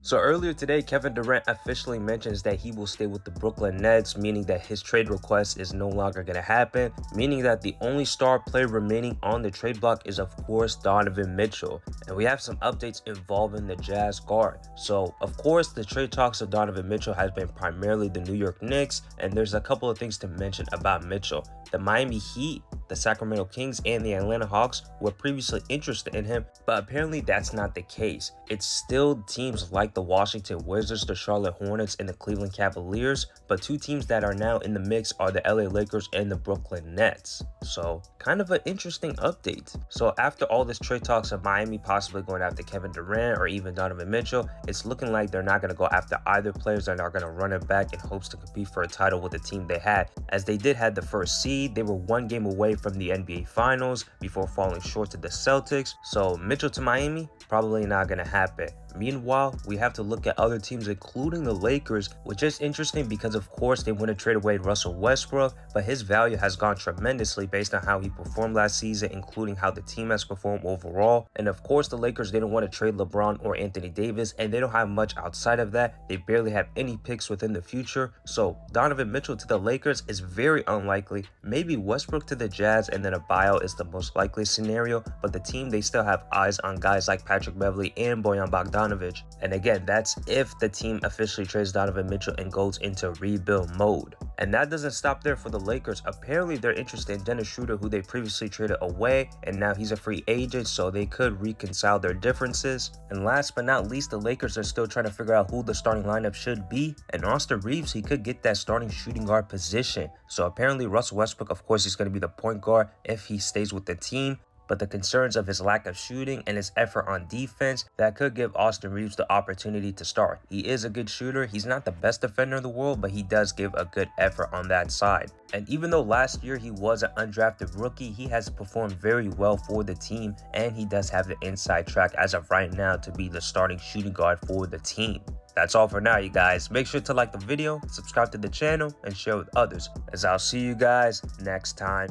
So earlier today, Kevin Durant officially mentions that he will stay with the Brooklyn Nets, meaning that his trade request is no longer going to happen, meaning that the only star player remaining on the trade block is, of course, Donovan Mitchell. And we have some updates involving the Jazz guard. So, of course, the trade talks of Donovan Mitchell has been primarily the New York Knicks, and there's a couple of things to mention about Mitchell. The Miami Heat, the Sacramento Kings, and the Atlanta Hawks were previously interested in him, but apparently that's not the case. It's still teams like the Washington Wizards, the Charlotte Hornets, and the Cleveland Cavaliers, but two teams that are now in the mix are the LA Lakers and the Brooklyn Nets. So kind of an interesting update. So after all this trade talks of Miami possibly going after Kevin Durant or even Donovan Mitchell, it's looking like they're not going to go after either players and are going to run it back in hopes to compete for a title with the team they had, as they did have the first seed. They were one game away from the NBA Finals before falling short to the Celtics. So Mitchell to Miami, probably not going to happen. Meanwhile, we have to look at other teams, including the Lakers, which is interesting because, of course, they want to trade away Russell Westbrook, but his value has gone tremendously based on how he performed last season, including how the team has performed overall. And of course, the Lakers didn't want to trade LeBron or Anthony Davis, and they don't have much outside of that. They barely have any picks within the future. So Donovan Mitchell to the Lakers is very unlikely. Maybe Westbrook to the Jazz and then a buyout is the most likely scenario, but the team, they still have eyes on guys like Patrick Beverly and Bojan Bogdanovic. And again, that's if the team officially trades Donovan Mitchell and goes into rebuild mode. And that doesn't stop there for the Lakers. Apparently, they're interested in Dennis Schroeder, who they previously traded away, and now he's a free agent, so they could reconcile their differences. And last but not least, the Lakers are still trying to figure out who the starting lineup should be. And Austin Reeves, he could get that starting shooting guard position. So apparently, Russell Westbrook, of course, he's going to be the point guard if he stays with the team. But the concerns of his lack of shooting and his effort on defense, that could give Austin Reeves the opportunity to start. He is a good shooter. He's not the best defender in the world, but he does give a good effort on that side. And even though last year he was an undrafted rookie, he has performed very well for the team, and he does have the inside track as of right now to be the starting shooting guard for the team. That's all for now, you guys. Make sure to like the video, subscribe to the channel, and share with others, as I'll see you guys next time.